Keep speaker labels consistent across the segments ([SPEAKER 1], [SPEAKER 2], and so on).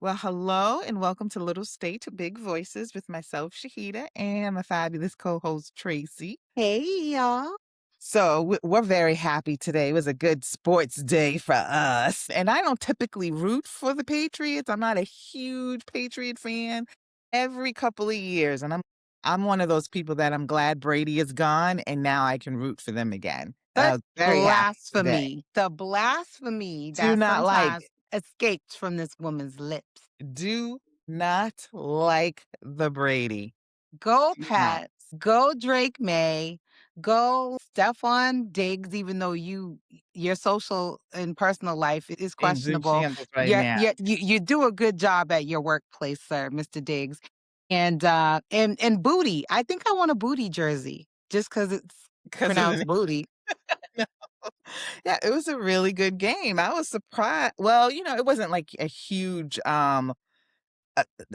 [SPEAKER 1] Well, hello and welcome to Little State Big Voices with myself, Shahidah, and my fabulous co-host, Tracey.
[SPEAKER 2] Hey, y'all.
[SPEAKER 1] So we're very happy today. It was a good sports day for us. And I don't typically root for the Patriots. I'm not a huge Patriot fan. Every couple of years, and I'm one of those people that I'm glad Brady is gone, and now I can root for them again. I
[SPEAKER 2] Such
[SPEAKER 1] was very happy today.
[SPEAKER 2] the blasphemy
[SPEAKER 1] Do
[SPEAKER 2] that
[SPEAKER 1] not like
[SPEAKER 2] sometimes escapes from this woman's lips.
[SPEAKER 1] do not like the Brady.
[SPEAKER 2] Go
[SPEAKER 1] Do not.
[SPEAKER 2] Pats, go Drake May, go Stephon Diggs, even though your social and personal life is
[SPEAKER 1] In zoo
[SPEAKER 2] questionable.
[SPEAKER 1] shambles right now.
[SPEAKER 2] You do a good job at your workplace, sir, Mr. Diggs. And booty. I think I want a booty jersey just because it's
[SPEAKER 1] 'Cause of
[SPEAKER 2] pronounced
[SPEAKER 1] the
[SPEAKER 2] booty.
[SPEAKER 1] Yeah, it was a really good game. I was surprised. Well, it wasn't like a huge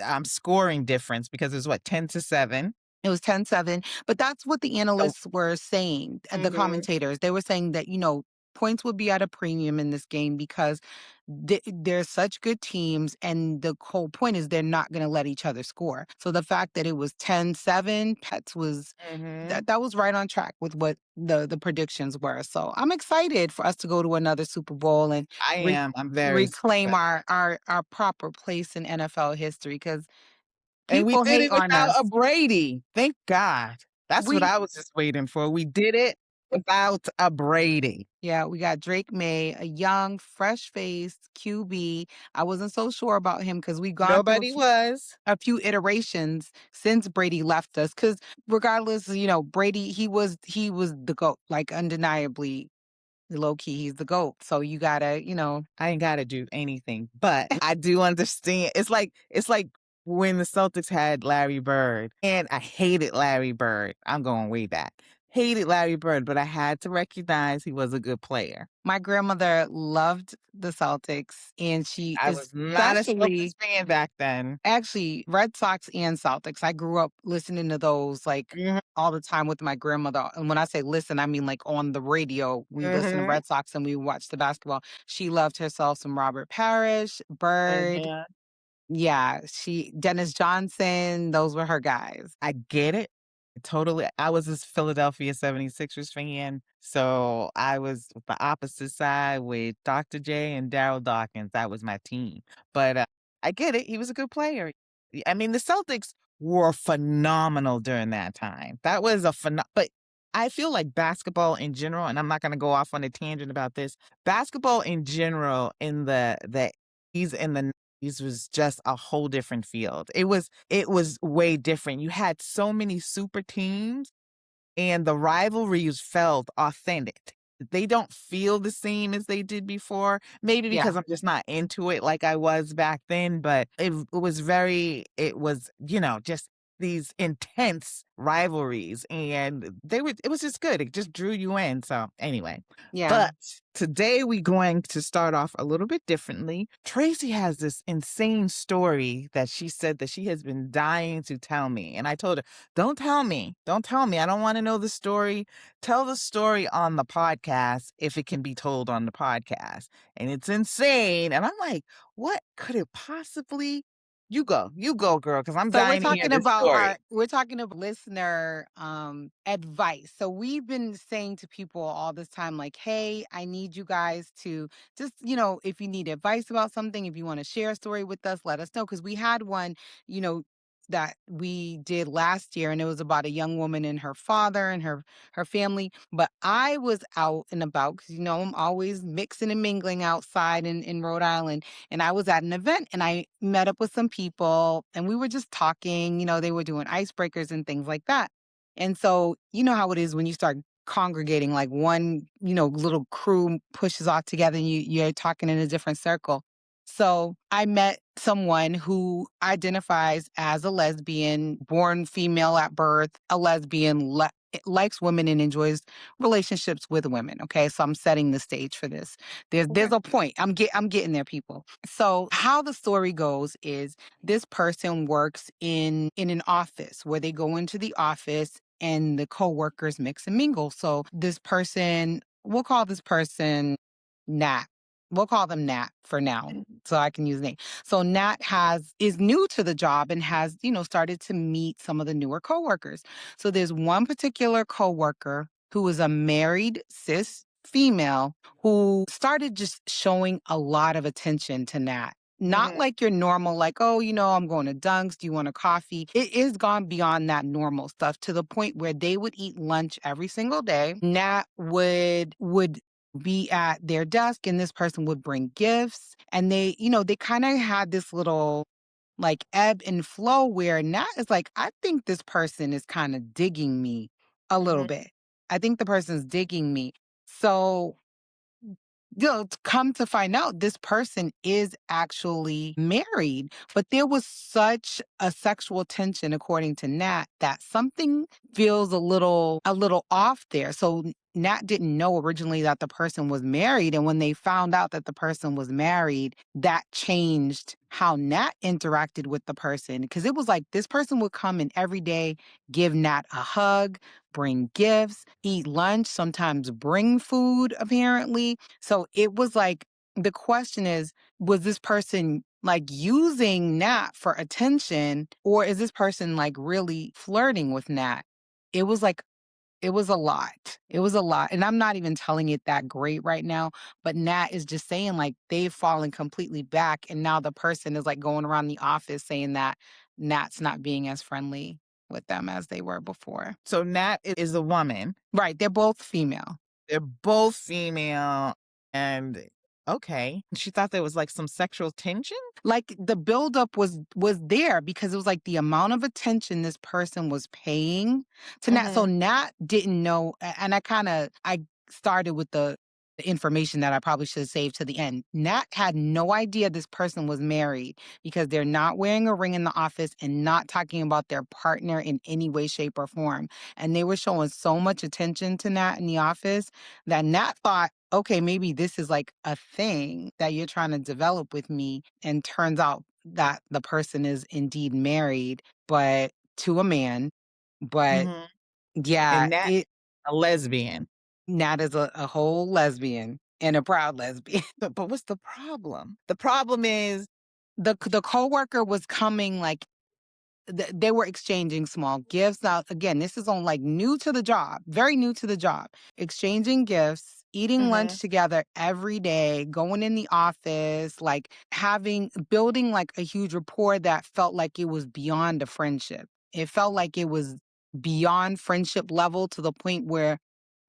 [SPEAKER 1] uh, scoring difference because it was what, 10-7.
[SPEAKER 2] It was 10-7, but that's what the
[SPEAKER 1] So
[SPEAKER 2] analysts were saying, the
[SPEAKER 1] mhm.
[SPEAKER 2] commentators. They were saying that, points would be at a premium in this game because they're such good teams, and the whole point is they're not going to let each other score. So the fact that it was 10-7, Pets was
[SPEAKER 1] Mhm.
[SPEAKER 2] that was right on track with what the predictions were. So I'm excited for us to go to another Super Bowl and
[SPEAKER 1] I
[SPEAKER 2] re-
[SPEAKER 1] am. I'm very
[SPEAKER 2] reclaim
[SPEAKER 1] excited.
[SPEAKER 2] our proper place in NFL history because
[SPEAKER 1] And we
[SPEAKER 2] people
[SPEAKER 1] did
[SPEAKER 2] hate
[SPEAKER 1] it
[SPEAKER 2] on
[SPEAKER 1] without a
[SPEAKER 2] us.
[SPEAKER 1] Brady. Thank God. That's what
[SPEAKER 2] We
[SPEAKER 1] I was just waiting for. We did it without a Brady.
[SPEAKER 2] Yeah, we got Drake May, a young, fresh-faced QB. I wasn't so sure about him because we've gone through
[SPEAKER 1] Nobody was.
[SPEAKER 2] a few iterations since Brady left us. Because regardless, Brady, he was the GOAT, like undeniably, low key, he's the GOAT. So you gotta.
[SPEAKER 1] I ain't gotta do anything, but I do understand. It's like when the Celtics had Larry Bird, and I hated Larry Bird. I'm going way back. Hated Larry Bird, but I had to recognize he was a good player.
[SPEAKER 2] My grandmother loved the Celtics, and she
[SPEAKER 1] I was not a Celtics
[SPEAKER 2] especially
[SPEAKER 1] fan back then.
[SPEAKER 2] actually, Red Sox and Celtics. I grew up listening to those like
[SPEAKER 1] Mhm,
[SPEAKER 2] all the time with my grandmother. And when I say listen, I mean like on the radio. We listen to
[SPEAKER 1] mhm,
[SPEAKER 2] Red Sox and we watch the basketball. She loved herself some Robert Parrish, Bird.
[SPEAKER 1] mhm.
[SPEAKER 2] Yeah, Dennis Johnson, those were her guys.
[SPEAKER 1] I get it. Totally. I was this Philadelphia 76ers fan, so I was with the opposite side with Dr. J and Daryl Dawkins. That was my team. But I get it. He was a good player. I mean, the Celtics were phenomenal during that time. That was but I feel like basketball in general, and I'm not going to go off on a tangent about this. Basketball in general in the he's in the 90s was just a whole different field. It was way different. You had so many super teams and the rivalries felt authentic. They don't feel the same as they did before. Maybe because
[SPEAKER 2] Yeah.
[SPEAKER 1] I'm just not into it like I was back then, but it was just these intense rivalries and it was just good. It just drew you in. So anyway,
[SPEAKER 2] Yeah.
[SPEAKER 1] but today we're going to start off a little bit differently. Tracy has this insane story that she said that she has been dying to tell me. And I told her, don't tell me. Don't tell me. I don't want to know the story. Tell the story on the podcast if it can be told on the podcast. And it's insane. And I'm like, what could it possibly? You go, girl, because I'm
[SPEAKER 2] So
[SPEAKER 1] dying to hear this story.
[SPEAKER 2] we're talking about listener advice. So we've been saying to people all this time, like, hey, I need you guys to just, if you need advice about something, if you want to share a story with us, let us know. Because we had one, you know, that we did last year, and it was about a young woman and her father and her family. But I was out and about because I'm always mixing and mingling outside in Rhode Island, and I was at an event and I met up with some people and we were just talking. They were doing icebreakers and things like that. And so, you know how it is when you start congregating, like one, little crew pushes off together and you're talking in a different circle. So I met someone who identifies as a lesbian, born female at birth, a lesbian, likes women and enjoys relationships with women. Okay, so I'm setting the stage for this. There's
[SPEAKER 1] Okay.
[SPEAKER 2] a point. I'm getting there, people. So how the story goes is this person works in an office where they go into the office and the coworkers mix and mingle. So this person, we'll call this person Nat. We'll call them Nat for now, so I can use name. So Nat has is new to the job and has, started to meet some of the newer coworkers. So there's one particular coworker who is a married cis female who started just showing a lot of attention to Nat. Not
[SPEAKER 1] Mhm.
[SPEAKER 2] like your normal, like, oh, I'm going to Dunks. Do you want a coffee? It is gone beyond that normal stuff to the point where they would eat lunch every single day. Nat would be at their desk and this person would bring gifts and they kind of had this little like ebb and flow where Nat is like, I think this person is kind of digging me a little
[SPEAKER 1] Mhm.
[SPEAKER 2] bit. I think the person's digging me. So come to find out this person is actually married, but there was such a sexual tension according to Nat that something feels a little off there. So Nat didn't know originally that the person was married, and when they found out that the person was married, that changed how Nat interacted with the person because it was like this person would come in every day, give Nat a hug, bring gifts, eat lunch, sometimes bring food apparently. So it was like the question is, was this person like using Nat for attention or is this person like really flirting with Nat? It was like it was a lot. It was a lot. And I'm not even telling it that great right now, but Nat is just saying like they've fallen completely back and now the person is like going around the office saying that Nat's not being as friendly with them as they were before.
[SPEAKER 1] So Nat is a woman.
[SPEAKER 2] Right, they're both female.
[SPEAKER 1] They're both female and okay. She thought there was, like, some sexual tension?
[SPEAKER 2] Like, the buildup was there because it was, like, the amount of attention this person was paying to Nat. So
[SPEAKER 1] Mhm.
[SPEAKER 2] Nat didn't know and I started with the information that I probably should have saved to the end. Nat had no idea this person was married because they're not wearing a ring in the office and not talking about their partner in any way, shape, or form. And they were showing so much attention to Nat in the office that Nat thought, okay, maybe this is like a thing that you're trying to develop with me. And turns out that the person is indeed married, but to a man. But
[SPEAKER 1] Mhm.
[SPEAKER 2] yeah,
[SPEAKER 1] And Nat a lesbian.
[SPEAKER 2] Nat is a whole lesbian and a proud lesbian.
[SPEAKER 1] But what's the problem? The problem is
[SPEAKER 2] The coworker was coming like they were exchanging small gifts. Now, again, this is on like new to the job, very new to the job, exchanging gifts, eating lunch
[SPEAKER 1] mhm,
[SPEAKER 2] together every day, going in the office, like building like a huge rapport that felt like it was beyond a friendship. It felt like it was beyond friendship level to the point where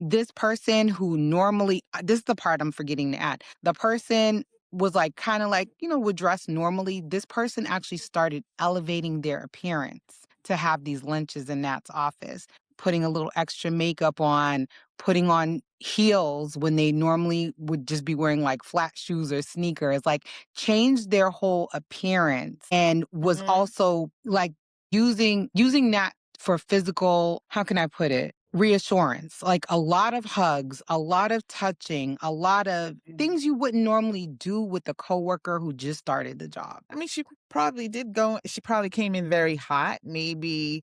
[SPEAKER 2] this person who normally, this is the part I'm forgetting to add. The person was like kind of like, would dress normally. This person actually started elevating their appearance to have these lunches in Nat's office, putting a little extra makeup on, putting on heels when they normally would just be wearing like flat shoes or sneakers, like changed their whole appearance and was
[SPEAKER 1] mhm.
[SPEAKER 2] also like using Nat for physical, how can I put it? Reassurance, like a lot of hugs, a lot of touching, a lot of things you wouldn't normally do with a coworker who just started the job.
[SPEAKER 1] I mean, she probably came in very hot, maybe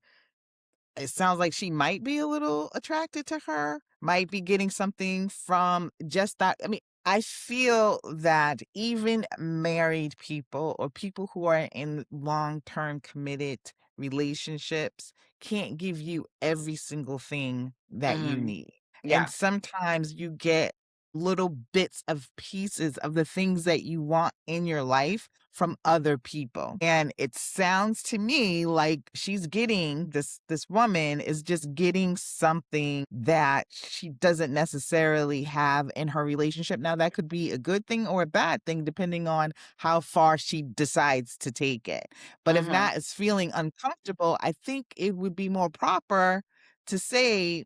[SPEAKER 1] it sounds like she might be a little attracted to her, might be getting something from just that. I mean, I feel that even married people or people who are in long-term committed relationships can't give you every single thing that you
[SPEAKER 2] Mhm.
[SPEAKER 1] need. And
[SPEAKER 2] Yeah.
[SPEAKER 1] sometimes you get little bits of pieces of the things that you want in your life from other people. And it sounds to me like she's getting this woman is just getting something that she doesn't necessarily have in her relationship. Now that could be a good thing or a bad thing depending on how far she decides to take it. But if
[SPEAKER 2] Mhm.
[SPEAKER 1] Nat is feeling uncomfortable, I think it would be more proper to say,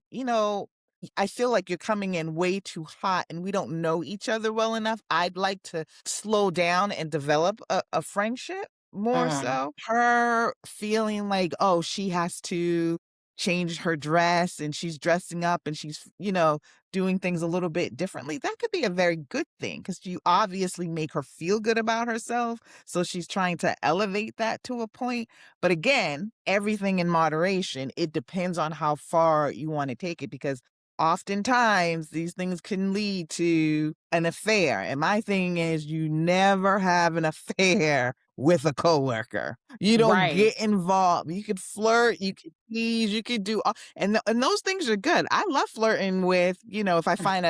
[SPEAKER 1] I feel like you're coming in way too hot and we don't know each other well enough. I'd like to slow down and develop a friendship more
[SPEAKER 2] Mhm.
[SPEAKER 1] so. Her feeling like, oh, she has to change her dress and she's dressing up and she's, doing things a little bit differently. That could be a very good thing because you obviously make her feel good about herself. So she's trying to elevate that to a point. But again, everything in moderation. It depends on how far you want to take it because oftentimes these things can lead to an affair. And my thing is you never have an affair with a coworker. You don't
[SPEAKER 2] Right.
[SPEAKER 1] get involved. You could flirt, you could tease, you could do all, and those things are good. I love flirting with, if I find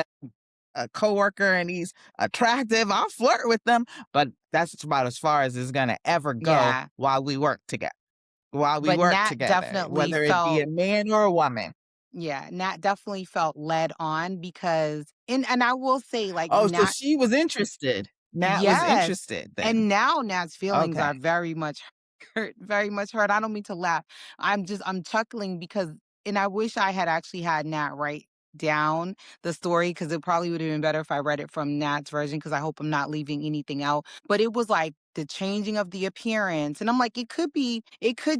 [SPEAKER 1] a coworker and he's attractive, I'll flirt with them, but that's about as far as it's gonna ever go
[SPEAKER 2] Yeah.
[SPEAKER 1] while we work together. While we
[SPEAKER 2] But
[SPEAKER 1] work
[SPEAKER 2] Nat
[SPEAKER 1] together,
[SPEAKER 2] definitely
[SPEAKER 1] whether it be
[SPEAKER 2] felt
[SPEAKER 1] a man or a woman.
[SPEAKER 2] yeah, Nat definitely felt led on because and I will say, like,
[SPEAKER 1] Oh, so
[SPEAKER 2] Nat
[SPEAKER 1] she was interested. Nat was
[SPEAKER 2] yes,
[SPEAKER 1] interested then.
[SPEAKER 2] and now Nat's feelings
[SPEAKER 1] Okay.
[SPEAKER 2] are very much hurt, very much hurt. I don't mean to laugh. I'm chuckling because and I wish I had actually had Nat write down the story because it probably would have been better if I read it from Nat's version because I hope I'm not leaving anything out. But it was like the changing of the appearance. And I'm like, it could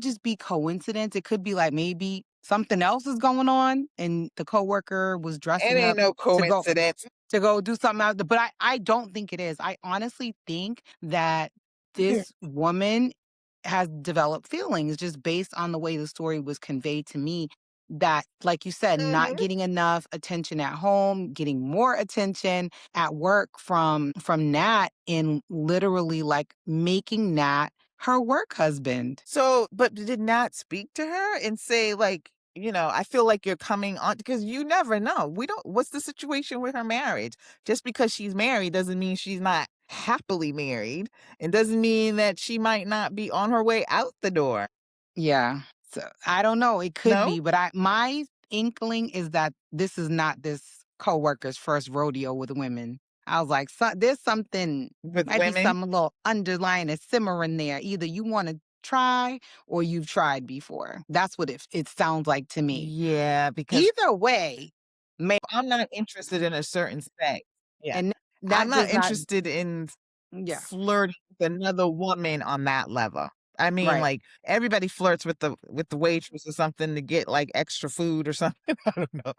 [SPEAKER 2] just be coincidence. It could be like maybe something else is going on and the coworker was
[SPEAKER 1] It
[SPEAKER 2] dressing
[SPEAKER 1] ain't
[SPEAKER 2] up
[SPEAKER 1] no
[SPEAKER 2] to go
[SPEAKER 1] coincidence.
[SPEAKER 2] to go do something else. But I don't think it is. I honestly think that this woman has developed feelings just based on the way the story was conveyed to me. That, like you said, not
[SPEAKER 1] Mhm.
[SPEAKER 2] getting enough attention at home, getting more attention at work from Nat, and literally like making Nat her work husband.
[SPEAKER 1] So, but did not speak to her and say, like, I feel like you're coming on because you never know. We don't, what's the situation with her marriage? Just because she's married doesn't mean she's not happily married and doesn't mean that she might not be on her way out the door.
[SPEAKER 2] Yeah. So I don't know. It could
[SPEAKER 1] No?
[SPEAKER 2] be, but my inkling is that this is not this coworker's first rodeo with women. I was like, there's something,
[SPEAKER 1] With
[SPEAKER 2] might be
[SPEAKER 1] women?
[SPEAKER 2] some little underlying and simmering there. Either you want to try or you've tried before. That's what it sounds like to me.
[SPEAKER 1] Yeah, because
[SPEAKER 2] Either way, may
[SPEAKER 1] I'm not interested in a certain sex. Yeah.
[SPEAKER 2] and
[SPEAKER 1] I'm
[SPEAKER 2] that
[SPEAKER 1] not
[SPEAKER 2] does not.
[SPEAKER 1] interested in
[SPEAKER 2] Yeah.
[SPEAKER 1] flirting with another woman on that level. I mean,
[SPEAKER 2] Right.
[SPEAKER 1] like, everybody flirts with the waitress or something to get, like, extra food or something, I don't know.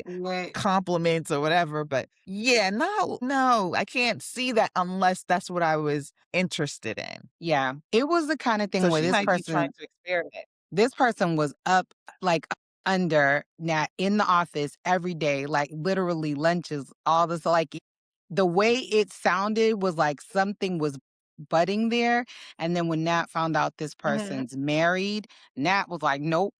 [SPEAKER 2] Right.
[SPEAKER 1] Compliments or whatever, but yeah, no, I can't see that unless that's what I was interested in.
[SPEAKER 2] Yeah. It was the kind of thing
[SPEAKER 1] So
[SPEAKER 2] where
[SPEAKER 1] she might be trying to experiment.
[SPEAKER 2] this person was up, like, under Nat in the office every day, like, literally lunches, all this, like, the way it sounded was like something was budding there, and then when Nat found out this
[SPEAKER 1] Mhm.
[SPEAKER 2] person's married, Nat was like, "Nope."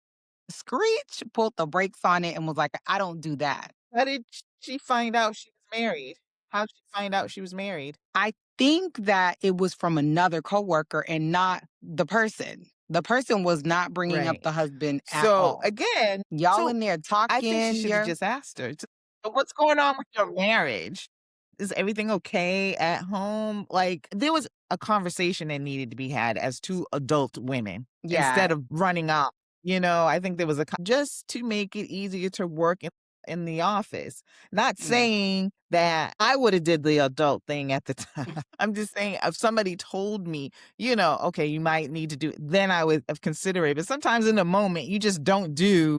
[SPEAKER 2] Screech, pulled the brakes on it and was like, "I don't do that."
[SPEAKER 1] How did she find out she was married? How'd she find out she was married?
[SPEAKER 2] I think that it was from another coworker and not the person. The person was not bringing up
[SPEAKER 1] Right.
[SPEAKER 2] the husband at
[SPEAKER 1] So,
[SPEAKER 2] all.
[SPEAKER 1] again,
[SPEAKER 2] Y'all
[SPEAKER 1] so
[SPEAKER 2] in there
[SPEAKER 1] I think she
[SPEAKER 2] talking,
[SPEAKER 1] should have
[SPEAKER 2] you're
[SPEAKER 1] just asked her, "So what's going on with your marriage? Is everything okay at home?" Like, there was a conversation that needed to be had as 2 adult women instead
[SPEAKER 2] yeah,
[SPEAKER 1] of running off, I think there was just to make it easier to work in the office. Not
[SPEAKER 2] yeah,
[SPEAKER 1] saying that I woulda did the adult thing at the time. I'm just saying if somebody told me, "Okay, you might need to do," then I would have considered it, but sometimes in the moment, you just don't do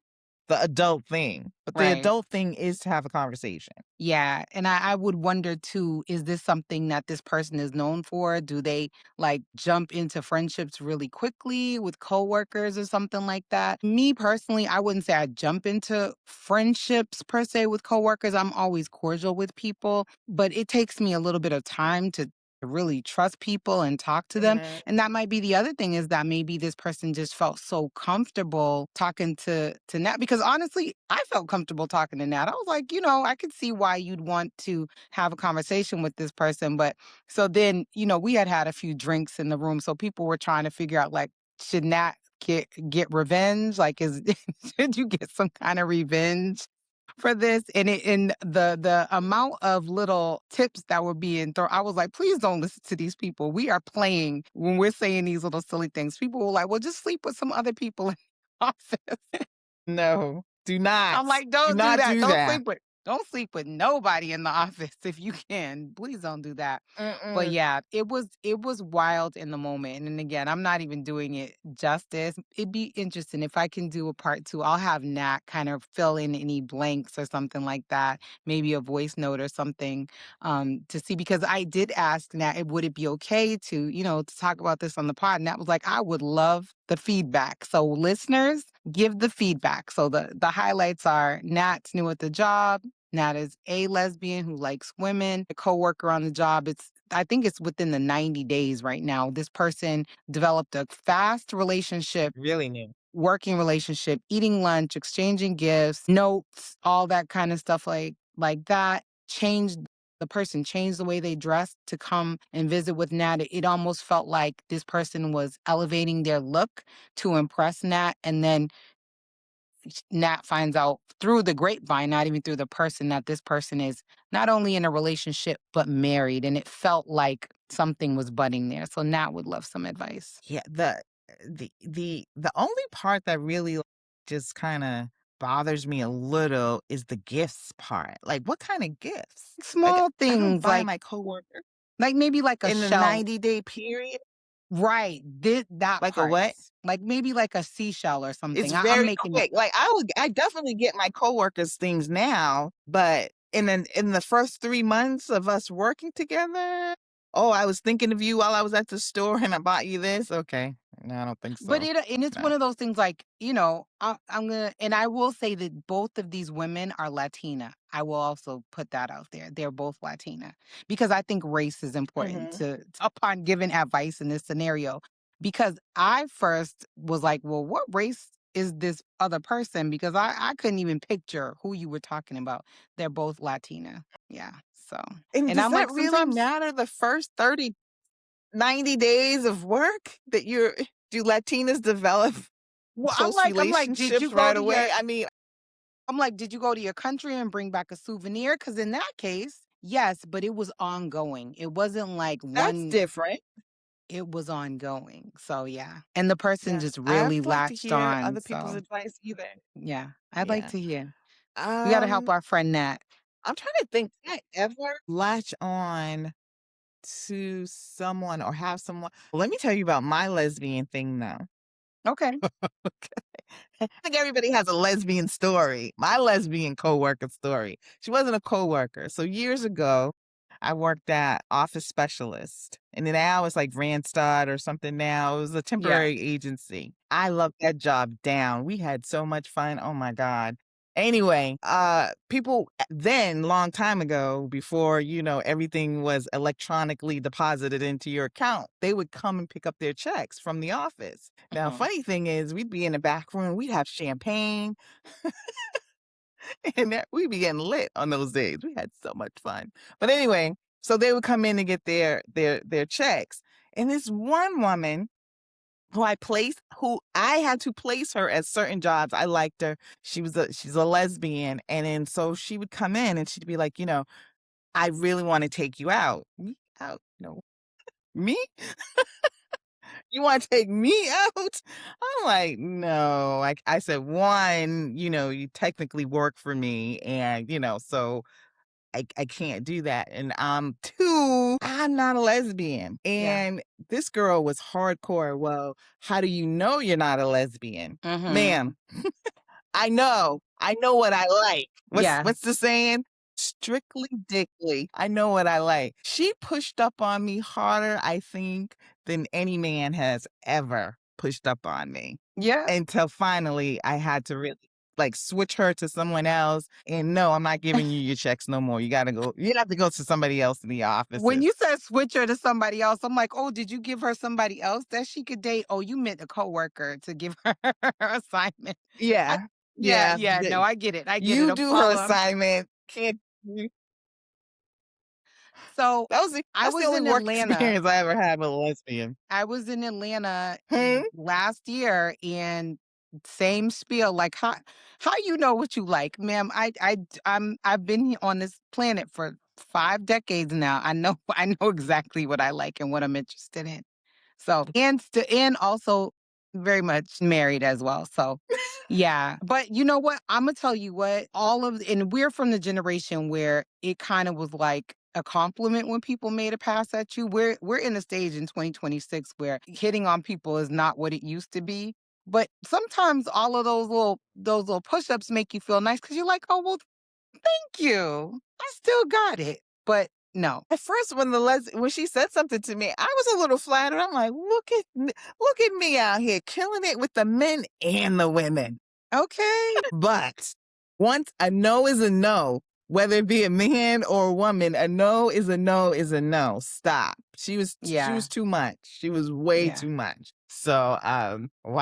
[SPEAKER 1] the adult thing, but the
[SPEAKER 2] right.
[SPEAKER 1] adult thing is to have a conversation.
[SPEAKER 2] Yeah, and I would wonder too, is this something that this person is known for? Do they like jump into friendships really quickly with coworkers or something like that? Me personally, I wouldn't say I jump into friendships per se with coworkers. I'm always cordial with people, but it takes me a little bit of time to really trust people and talk to them.
[SPEAKER 1] Mhm.
[SPEAKER 2] And that might be the other thing is that maybe this person just felt so comfortable talking to Nat because honestly, I felt comfortable talking to Nat. I was like, I could see why you'd want to have a conversation with this person. But so then, we had a few drinks in the room, so people were trying to figure out like, should Nat get revenge? Like, is should you get some kind of revenge for this? And the amount of little tips that were being thrown, I was like, please don't listen to these people. We are playing when we're saying these little silly things. People were like, well, just sleep with some other people in the office.
[SPEAKER 1] No. Do not.
[SPEAKER 2] I'm like,
[SPEAKER 1] Do
[SPEAKER 2] "Don't do
[SPEAKER 1] not
[SPEAKER 2] that.
[SPEAKER 1] do that.
[SPEAKER 2] Don't sleep with nobody in the office if you can. Please don't do that." But
[SPEAKER 1] Mm-mm.
[SPEAKER 2] yeah, it was wild in the moment, and again, I'm not even doing it justice. It'd be interesting if I can do a part 2, I'll have Nat kind of fill in any blanks or something like that, maybe a voice note or something, to see because I did ask Nat, would it be okay to, to talk about this on the pod? And Nat was like, "I would love the feedback." So listeners, give the feedback. So the highlights are Nat's new at the job. Nat is a lesbian who likes women. A coworker on the job. I think it's within the 90 days right now. This person developed a fast relationship,
[SPEAKER 1] Really new.
[SPEAKER 2] working relationship, eating lunch, exchanging gifts, notes, all that kind of stuff like that. Changed the person changed the way they dressed to come and visit with Nat. It almost felt like this person was elevating their look to impress Nat, and then Nat finds out through the grapevine, not even through the person, that this person is not only in a relationship but married, and it felt like something was budding there. So Nat would love some advice.
[SPEAKER 1] Yeah, the only part that really just kinda bothers me a little is the gifts part. Like, what kinda gifts? Like,
[SPEAKER 2] Small
[SPEAKER 1] I don't
[SPEAKER 2] things
[SPEAKER 1] buy my coworker
[SPEAKER 2] like maybe like a
[SPEAKER 1] in the
[SPEAKER 2] shell.
[SPEAKER 1] 90-day period.
[SPEAKER 2] Right. That
[SPEAKER 1] Like a
[SPEAKER 2] part.
[SPEAKER 1] what?
[SPEAKER 2] Like maybe like a seashell or
[SPEAKER 1] It's
[SPEAKER 2] something. I'm
[SPEAKER 1] very
[SPEAKER 2] making it.
[SPEAKER 1] quick. Like, I definitely get my coworkers things now, but in the first 3 months of us working together, "Oh, I was thinking of you while I was at the store and I bought you this." Okay. No, I don't think
[SPEAKER 2] But
[SPEAKER 1] so.
[SPEAKER 2] it's
[SPEAKER 1] No.
[SPEAKER 2] one of those things like, I'm gonna and I will say that both of these women are Latina. I will also put that out there. They're both Latina because I think race is important
[SPEAKER 1] Mhm.
[SPEAKER 2] upon giving advice in this scenario. Because I first was like, well, what race is this other person? Because I couldn't even picture who you were talking about. They're both Latina. Yeah. So,
[SPEAKER 1] And
[SPEAKER 2] and
[SPEAKER 1] does
[SPEAKER 2] I'm
[SPEAKER 1] that
[SPEAKER 2] like,
[SPEAKER 1] really
[SPEAKER 2] sometimes,
[SPEAKER 1] matter the first 30, 90 days of work that you're do Latinas develop
[SPEAKER 2] well,
[SPEAKER 1] close
[SPEAKER 2] I'm like, did you
[SPEAKER 1] relationships
[SPEAKER 2] go
[SPEAKER 1] right
[SPEAKER 2] to
[SPEAKER 1] away?
[SPEAKER 2] your
[SPEAKER 1] I mean,
[SPEAKER 2] I'm like, "Did you go to your country and bring back a souvenir?" Because in that case, yes, but it was ongoing. It wasn't like
[SPEAKER 1] that's
[SPEAKER 2] one
[SPEAKER 1] different.
[SPEAKER 2] it was ongoing. So, yeah, and the person
[SPEAKER 1] Yeah.
[SPEAKER 2] just
[SPEAKER 1] I'd
[SPEAKER 2] really
[SPEAKER 1] like to
[SPEAKER 2] latched
[SPEAKER 1] hear
[SPEAKER 2] on,
[SPEAKER 1] other people's
[SPEAKER 2] so,
[SPEAKER 1] advice either.
[SPEAKER 2] yeah, I'd like
[SPEAKER 1] Yeah.
[SPEAKER 2] to hear. We gotta help
[SPEAKER 1] Um,
[SPEAKER 2] our friend Nat.
[SPEAKER 1] I'm trying to think, did I ever latch on to someone or have someone let me tell you about my lesbian thing now.
[SPEAKER 2] Okay.
[SPEAKER 1] I think everybody has a lesbian story. My lesbian coworker story. She wasn't a coworker. So years ago, I worked at Office Specialist, and then now it's like Randstad or something now. It was a
[SPEAKER 2] Yeah.
[SPEAKER 1] temporary agency. I loved that job down. We had so much fun. Oh my God. Anyway, people then long time ago, before, everything was electronically deposited into your account, they would come and pick up their checks from the office. Now,
[SPEAKER 2] Mhm.
[SPEAKER 1] funny thing is, we'd be in the back room, we'd have champagne, and we'd be getting lit on those days. We had so much fun. But anyway, so they would come in to get their checks. And this one woman who I had to place her at certain jobs. I liked her. She's a lesbian. And then so she would come in and she'd be like, I really want to take you out. Me out? No. Me? You wanna take me out? I'm like, "No." Like, I said, "1, you technically work for me, and, so I can't do that, and, 2, I'm not a lesbian."
[SPEAKER 2] Yeah.
[SPEAKER 1] And this girl was hardcore, "Well, how do you know you're not a lesbian?"
[SPEAKER 2] Mhm.
[SPEAKER 1] "Ma'am, I know. I know what I like.
[SPEAKER 2] Yeah.
[SPEAKER 1] What's the saying? Strictly dickly. I know what I like." She pushed up on me harder, I think, than any man has ever pushed up on me.
[SPEAKER 2] Yeah.
[SPEAKER 1] Until finally I had to really like switch her to someone else. And no, I'm not giving you your checks no more. You have to go to somebody else in the
[SPEAKER 2] When
[SPEAKER 1] offices.
[SPEAKER 2] you said switch her to somebody else, I'm like, "Oh, did you give her somebody else that she could date?" Oh, you meant a coworker to give her her assignment. I
[SPEAKER 1] Yeah.
[SPEAKER 2] Yeah,
[SPEAKER 1] Yeah.
[SPEAKER 2] yeah, no, I get it, I get it,
[SPEAKER 1] You
[SPEAKER 2] a
[SPEAKER 1] do her
[SPEAKER 2] follow-up.
[SPEAKER 1] assignment. Can't
[SPEAKER 2] So, I
[SPEAKER 1] that's the
[SPEAKER 2] was
[SPEAKER 1] only
[SPEAKER 2] in
[SPEAKER 1] work
[SPEAKER 2] Atlanta
[SPEAKER 1] experience I ever had with a lesbian.
[SPEAKER 2] I was in Atlanta
[SPEAKER 1] Hmm?
[SPEAKER 2] last year, and same spiel, like, how you know what you like? "Ma'am, I've been on this planet for 5 decades now. I know I know exactly what I like and what I'm interested in." So, and also very much married as well. So, Yeah, but you know what? Imma tell you what, all of and we're from the generation where it kinda was like a compliment when people made a pass at you. We're in a stage in 2026 where hitting on people is not what it used to be, but sometimes all of those little push-ups make you feel nice because 'cause you're like, "Oh, well, thank you. I still got it." But no.
[SPEAKER 1] At first, when she said something to me, I was a little flattered. I'm like, look at me out here killing it with the men and the women."
[SPEAKER 2] Okay.
[SPEAKER 1] But once a no is a no, whether it be a man or a woman, a no is a no is a no. Stop. She was
[SPEAKER 2] Yeah,
[SPEAKER 1] too much. She was way
[SPEAKER 2] yeah.
[SPEAKER 1] too much. So,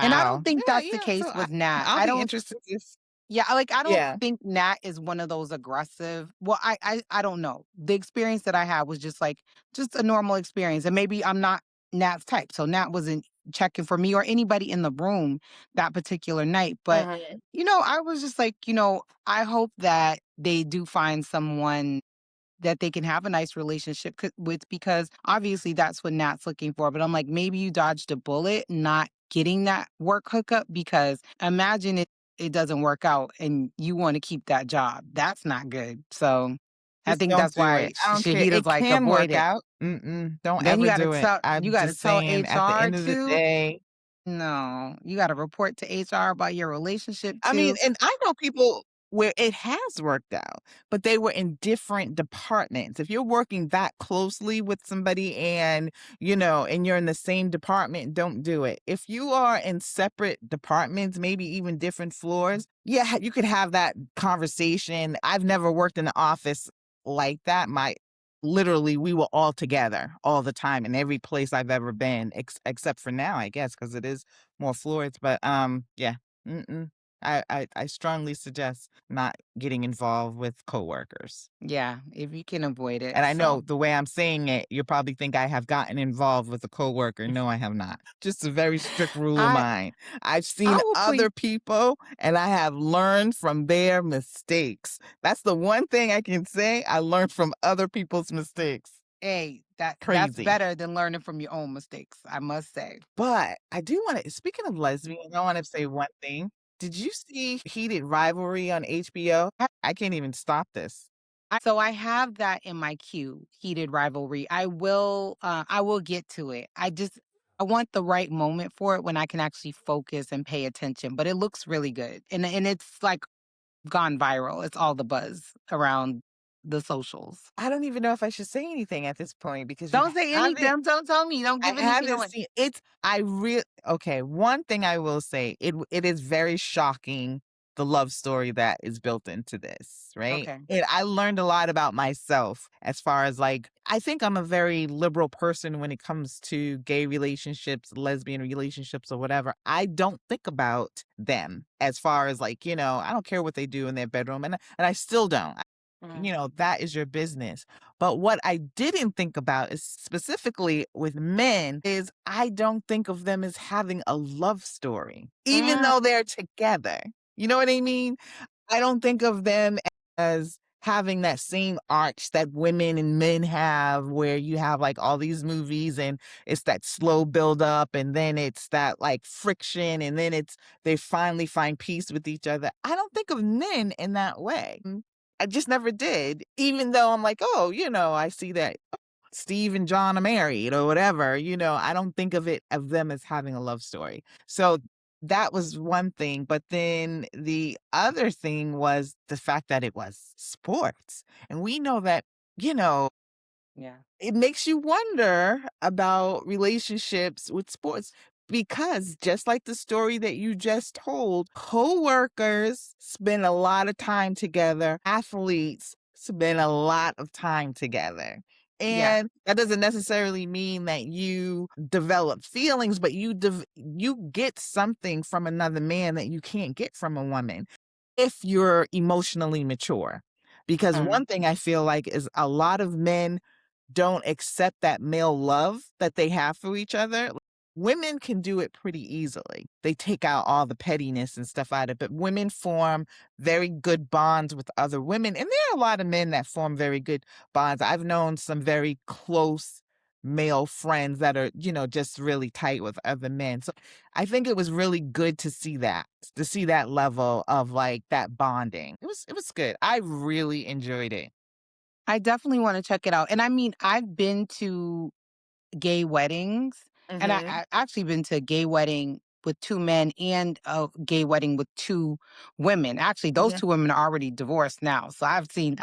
[SPEAKER 2] And I don't
[SPEAKER 1] wow.
[SPEAKER 2] think
[SPEAKER 1] Yeah,
[SPEAKER 2] that's the
[SPEAKER 1] yeah. So
[SPEAKER 2] case with Nat.
[SPEAKER 1] I'll
[SPEAKER 2] I
[SPEAKER 1] be
[SPEAKER 2] don't
[SPEAKER 1] interested if
[SPEAKER 2] Yeah, like, I don't
[SPEAKER 1] yeah.
[SPEAKER 2] think Nat is one of those aggressive well, I don't know. The experience that I had was just, like, just a normal experience, and maybe I'm not Nat's type, so Nat wasn't checking for me or anybody in the room that particular night, but,
[SPEAKER 1] Mhm.
[SPEAKER 2] I was just like, I hope that they do find someone that they can have a nice relationship with because obviously that's what Nat's looking for. But I'm like, maybe you dodged a bullet not getting that work hookup because imagine it doesn't work out and you want to keep that job. That's not good. So I
[SPEAKER 1] Just
[SPEAKER 2] think
[SPEAKER 1] don't
[SPEAKER 2] that's
[SPEAKER 1] do it.
[SPEAKER 2] why
[SPEAKER 1] I don't care.
[SPEAKER 2] Shahida's
[SPEAKER 1] It
[SPEAKER 2] like
[SPEAKER 1] can
[SPEAKER 2] avoid
[SPEAKER 1] work
[SPEAKER 2] it.
[SPEAKER 1] out. Mm-mm. Don't
[SPEAKER 2] Then
[SPEAKER 1] ever do it.
[SPEAKER 2] you
[SPEAKER 1] I'm
[SPEAKER 2] gotta
[SPEAKER 1] just
[SPEAKER 2] tell
[SPEAKER 1] saying at the
[SPEAKER 2] HR
[SPEAKER 1] end of the
[SPEAKER 2] too.
[SPEAKER 1] day,
[SPEAKER 2] No, you gotta report to HR about your relationship
[SPEAKER 1] I mean,
[SPEAKER 2] too.
[SPEAKER 1] and I know people where it has worked out, but they were in different departments. If you're working that closely with somebody and you're in the same department, don't do it. If you are in separate departments, maybe even different floors, yeah, you could have that conversation. I've never worked in an office like that. Literally, we were all together all the time in every place I've ever been, except for now, I guess, because it is more floors. But yeah. Mm-mm. I strongly suggest not getting involved with coworkers.
[SPEAKER 2] Yeah, if you can avoid it.
[SPEAKER 1] And I know
[SPEAKER 2] So
[SPEAKER 1] the way I'm saying it, you'll probably think I have gotten involved with a coworker. No, I have not. Just a very strict rule of
[SPEAKER 2] I
[SPEAKER 1] mine. I've
[SPEAKER 2] I
[SPEAKER 1] seen
[SPEAKER 2] will
[SPEAKER 1] other
[SPEAKER 2] please
[SPEAKER 1] people and I have learned from their mistakes. That's the one thing I can say. I learned from other people's mistakes.
[SPEAKER 2] Hey, that's
[SPEAKER 1] Crazy.
[SPEAKER 2] better than learning from your own mistakes, I must say.
[SPEAKER 1] But I do want to, speaking of lesbian, I want to say one thing. Did you see Heated Rivalry on HBO? I can't even stop this.
[SPEAKER 2] So I have that in my queue, heated rivalry. I will get to it. I want the right moment for it when I can actually focus and pay attention, but it looks really good. And it's like gone viral. It's all the buzz around the socials.
[SPEAKER 1] I don't even know if I should say anything at this point because you
[SPEAKER 2] Don't say
[SPEAKER 1] haven't
[SPEAKER 2] anything. Don't tell me. Don't
[SPEAKER 1] I
[SPEAKER 2] give anything
[SPEAKER 1] haven't
[SPEAKER 2] away.
[SPEAKER 1] seen it's I real okay, one thing I will say, it is very shocking the love story that is built into this, right?
[SPEAKER 2] Okay.
[SPEAKER 1] And I learned a lot about myself as far as like I think I'm a very liberal person when it comes to gay relationships, lesbian relationships or whatever. I don't think about them as far as like, I don't care what they do in their bedroom and I still don't. That is your business. But what I didn't think about is specifically with men is I don't think of them as having a love story, even
[SPEAKER 2] Mm,
[SPEAKER 1] though they're together. You know what I mean? I don't think of them as having that same arch that women and men have where you have like all these movies and it's that slow build up and then it's that like friction and then they finally find peace with each other. I don't think of men in that way. I just never did, even though I'm like, oh, I see that Steve and John are married or whatever, I don't think of them as having a love story. So that was one thing. But then the other thing was the fact that it was sports. And we know that, you know,
[SPEAKER 2] yeah.
[SPEAKER 1] it makes you wonder about relationships with sports because just like the story that you just told, coworkers spend a lot of time together, athletes spend a lot of time together.
[SPEAKER 2] Yeah.
[SPEAKER 1] And that doesn't necessarily mean that you develop feelings, but you get something from another man that you can't get from a woman if you're emotionally mature. Because
[SPEAKER 2] Mm,
[SPEAKER 1] one thing I feel like is a lot of men don't accept that male love that they have for each other. Women can do it pretty easily. They take out all the pettiness and stuff out of it, but women form very good bonds with other women. And there are a lot of men that form very good bonds. I've known some very close male friends that are, just really tight with other men. So I think it was really good to see that level of like that bonding. It was good. I really enjoyed it.
[SPEAKER 2] I definitely wanna check it out, and I mean, I've been to gay weddings, and
[SPEAKER 1] Mhm.
[SPEAKER 2] I actually been to a gay wedding with 2 men and a gay wedding with 2 women. Actually, those
[SPEAKER 1] Yeah.
[SPEAKER 2] 2 women are already divorced now, so I've seen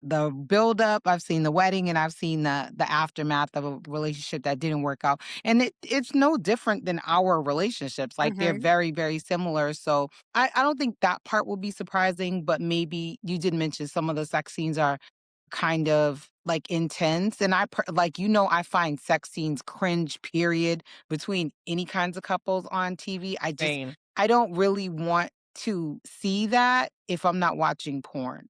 [SPEAKER 2] the buildup, I've seen the wedding, and I've seen the aftermath of a relationship that didn't work out. And it's no different than our relationships. Like they're
[SPEAKER 1] Mhm.
[SPEAKER 2] very, very similar. So I don't think that part will be surprising, but maybe you did mention some of the sex scenes are kind of like intense. And I find sex scenes cringe, period, between any kinds of couples on TV.
[SPEAKER 1] Same.
[SPEAKER 2] I don't really want to see that if I'm not watching porn.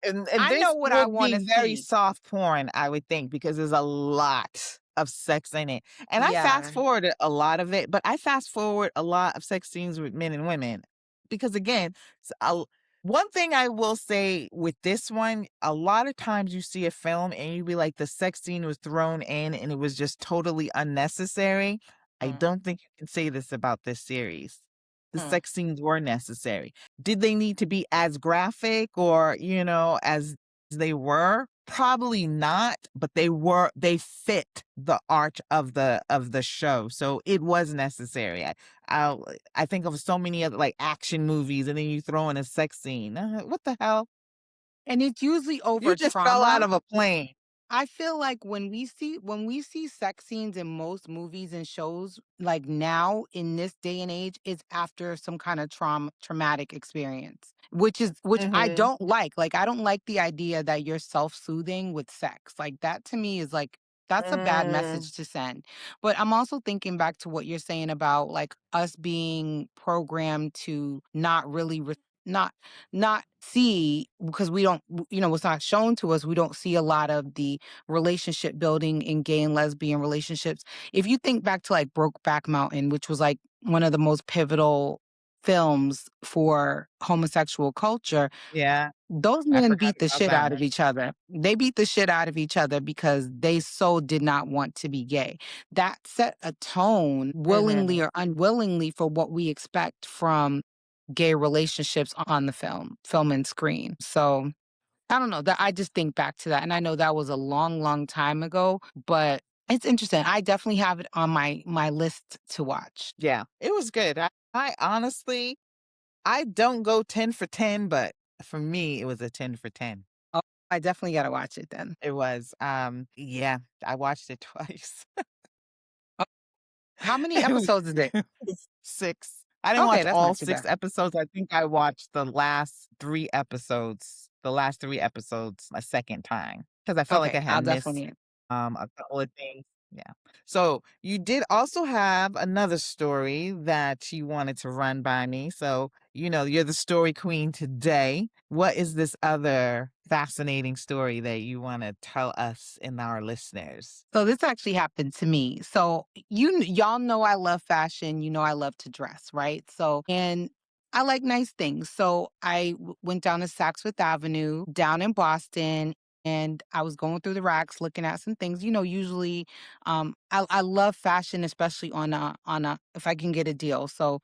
[SPEAKER 1] And
[SPEAKER 2] I
[SPEAKER 1] this
[SPEAKER 2] know what I
[SPEAKER 1] would
[SPEAKER 2] wanna
[SPEAKER 1] be very
[SPEAKER 2] see.
[SPEAKER 1] soft porn, I would think, because there's a lot of sex in it. And I fast
[SPEAKER 2] Yeah.
[SPEAKER 1] forwarded a lot of it, but I fast forward a lot of sex scenes with men and women. Because again, one thing I will say with this one, a lot of times you see a film and you be like, the sex scene was thrown in and it was just totally unnecessary. I
[SPEAKER 2] Mm,
[SPEAKER 1] don't think you can say this about this series. The
[SPEAKER 2] mm.
[SPEAKER 1] sex scenes were necessary. Did they need to be as graphic or, as they were? Probably not, but they fit the arch of the show. So it was necessary. I I think of so many other like action movies and then you throw in a sex scene. What the hell?
[SPEAKER 2] And it's usually
[SPEAKER 1] You
[SPEAKER 2] over
[SPEAKER 1] just fell out
[SPEAKER 2] trauma.
[SPEAKER 1] of a plane.
[SPEAKER 2] I feel like when we see sex scenes in most movies and shows, like now in this day and age, it's after some kind of traumatic experience, which I
[SPEAKER 1] Mhm.
[SPEAKER 2] don't like. Like I don't like the idea that you're self-soothing with sex. Like that to me is like that's a bad
[SPEAKER 1] Mm,
[SPEAKER 2] message to send. But I'm also thinking back to what you're saying about like us being programmed to not really not see because we don't what's not shown to us, we don't see a lot of the relationship building in gay and lesbian relationships. If you think back to like Brokeback Mountain, which was like one of the most pivotal films for homosexual culture,
[SPEAKER 1] yeah,
[SPEAKER 2] those
[SPEAKER 1] I
[SPEAKER 2] men
[SPEAKER 1] forgot
[SPEAKER 2] beat the
[SPEAKER 1] about
[SPEAKER 2] shit
[SPEAKER 1] that
[SPEAKER 2] out of
[SPEAKER 1] one.
[SPEAKER 2] each other. They beat the shit out of each other because they so did not want to be gay. That set a tone, willingly
[SPEAKER 1] Mhm.
[SPEAKER 2] or unwillingly, for what we expect from gay relationships on the film and screen. So I don't know. That I just think back to that. And I know that was a long, long time ago, but it's interesting. I definitely have it on my list to watch.
[SPEAKER 1] Yeah, it was good. I honestly I don't go 10 for 10, but for me, it was a 10 for 10.
[SPEAKER 2] Oh, I definitely gotta watch it then.
[SPEAKER 1] It was, yeah, I watched it twice.
[SPEAKER 2] Oh, how many
[SPEAKER 1] It was
[SPEAKER 2] episodes is it?
[SPEAKER 1] it was 6. I didn't
[SPEAKER 2] Okay,
[SPEAKER 1] watch
[SPEAKER 2] that's
[SPEAKER 1] all
[SPEAKER 2] not too
[SPEAKER 1] 6
[SPEAKER 2] bad.
[SPEAKER 1] episodes. I think I watched the last 3 episodes a second time because I felt like
[SPEAKER 2] Okay,
[SPEAKER 1] I had
[SPEAKER 2] I'll
[SPEAKER 1] missed,
[SPEAKER 2] definitely.
[SPEAKER 1] a couple of things. Yeah. So, you did also have another story that you wanted to run by me. So, you're the story queen today. What is this other fascinating story that you wanna tell us and our listeners?
[SPEAKER 2] So this actually happened to me. So y'all know I love fashion. You know I love to dress, right? So and I like nice things. So went down to Saks Fifth Avenue down in Boston, and I was going through the racks looking at some things. Usually, I love fashion, especially on a if I can get a deal. So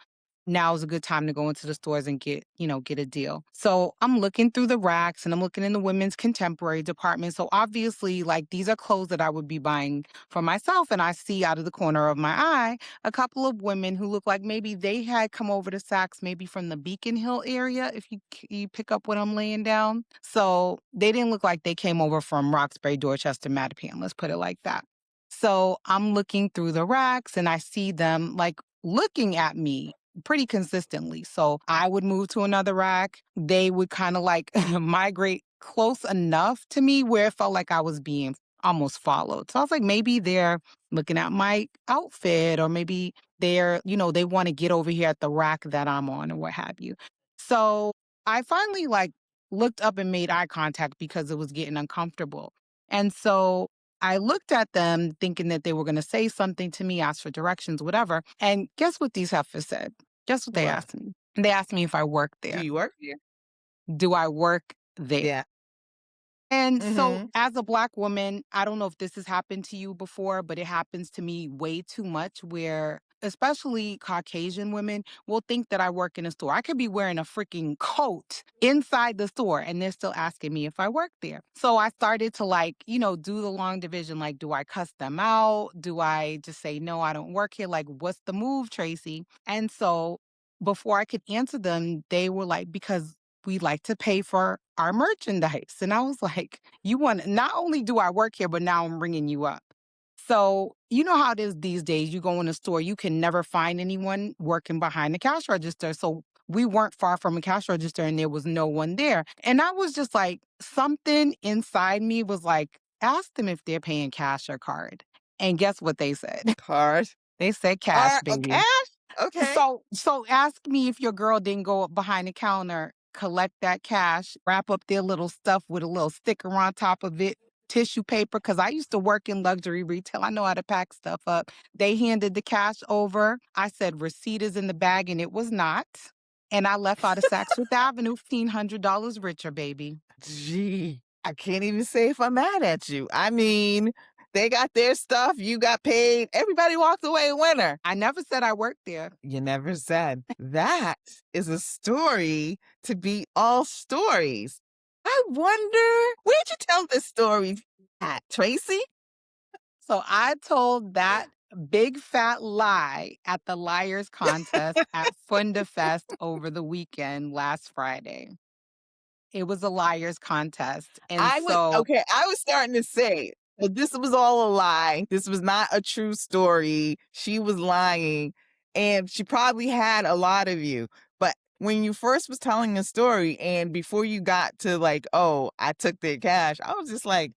[SPEAKER 2] now is a good time to go into the stores and get a deal. So I'm looking through the racks and I'm looking in the women's contemporary department. So obviously, like these are clothes that I would be buying for myself. And I see out of the corner of my eye a couple of women who look like maybe they had come over to Saks, maybe from the Beacon Hill area, if you pick up what I'm laying down. So they didn't look like they came over from Roxbury, Dorchester, Mattapan, let's put it like that. So I'm looking through the racks and I see them like looking at me pretty consistently. So I would move to another rack. They would kind of like migrate close enough to me where it felt like I was being almost followed. So I was like, maybe they're looking at my outfit, or maybe they want to get over here at the rack that I'm on, or what have you. So I finally like looked up and made eye contact because it was getting uncomfortable. And so I looked at them thinking that they were going to say something to me, ask for directions, whatever. And guess what these heifers said? Guess what they
[SPEAKER 1] What?
[SPEAKER 2] asked me? They asked me if I worked
[SPEAKER 1] Do
[SPEAKER 2] there.
[SPEAKER 1] you work here?
[SPEAKER 2] Do I work there?
[SPEAKER 1] Yeah.
[SPEAKER 2] And so,
[SPEAKER 1] Mhm.
[SPEAKER 2] as a Black woman, I don't know if this has happened to you before, but it happens to me way too much where, especially Caucasian women, will think that I work in a store. I could be wearing a freaking coat inside the store and they're still asking me if I work there. So I started to like, do the long division. Like, do I cuss them out? Do I just say, no, I don't work here? Like, what's the move, Tracy? And so before I could answer them, they were like, because we like to pay for our merchandise. And I was like, you want, not only do I work here, but now I'm bringing you up. So, you know how it is these days. You go in a store, you can never find anyone working behind the cash register. So, we weren't far from a cash register and there was no one there. And I was just like, something inside me was like, ask them if they're paying cash or card. And guess what they said?
[SPEAKER 1] Card.
[SPEAKER 2] They said cash,
[SPEAKER 1] Oh,
[SPEAKER 2] baby.
[SPEAKER 1] cash? Okay.
[SPEAKER 2] So ask me if your girl didn't go up behind the counter, collect that cash, wrap up their little stuff with a little sticker on top of it, tissue paper, because I used to work in luxury retail. I know how to pack stuff up. They handed the cash over. I said, receipt is in the bag, and it was not. And I left out of Saks Fifth Avenue, $1,500 richer, baby.
[SPEAKER 1] Gee, I can't even say if I'm mad at you. I mean, they got their stuff, you got paid, everybody walked away a winner.
[SPEAKER 2] I never said I worked there.
[SPEAKER 1] You never said. That is a story to beat all stories. I wonder, where'd you tell this story at, Tracy?
[SPEAKER 2] So I told that big fat lie at the Liars Contest at Funda Fest over the weekend last Friday. It was a Liars Contest. And
[SPEAKER 1] I was
[SPEAKER 2] so
[SPEAKER 1] okay, I was starting to say that this was all a lie. This was not a true story. She was lying, and she probably had a lot of you. But when you first was telling the story and before you got to like, "Oh, I took their cash," I was just like,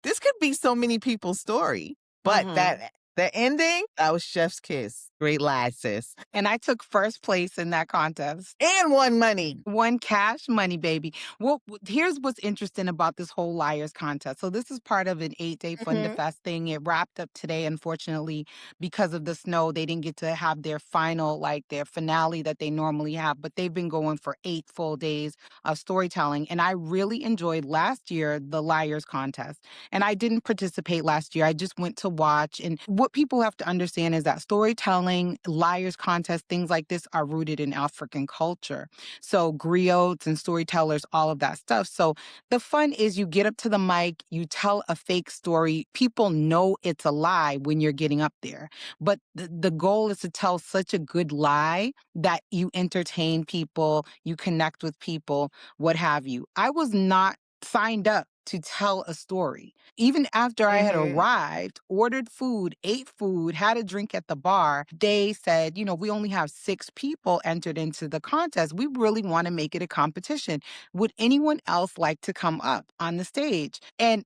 [SPEAKER 1] this could be so many people's story." But
[SPEAKER 2] mhm.
[SPEAKER 1] that the ending, that was chef's kiss. Great lie, sis.
[SPEAKER 2] And I took first place in that contest.
[SPEAKER 1] And won money.
[SPEAKER 2] Won cash money, baby. Well, here's what's interesting about this whole Liars Contest. So this is part of an 8-day Fun to
[SPEAKER 1] Mhm.
[SPEAKER 2] Fest thing. It wrapped up today, unfortunately, because of the snow. They didn't get to have their final, like their finale that they normally have, but they've been going for 8 full days of storytelling. And I really enjoyed last year, the Liars Contest. And I didn't participate last year. I just went to watch. And what people have to understand is that storytelling, Liars Contest, things like this are rooted in African culture. So griots and storytellers, all of that stuff. So the fun is you get up to the mic, you tell a fake story. People know it's a lie when you're getting up there. But the goal is to tell such a good lie that you entertain people, you connect with people, what have you. I was not signed up to tell a story. Even after I had
[SPEAKER 1] Mhm.
[SPEAKER 2] arrived, ordered food, ate food, had a drink at the bar, they said, we only have 6 people entered into the contest. We really want to make it a competition. Would anyone else like to come up on the stage? And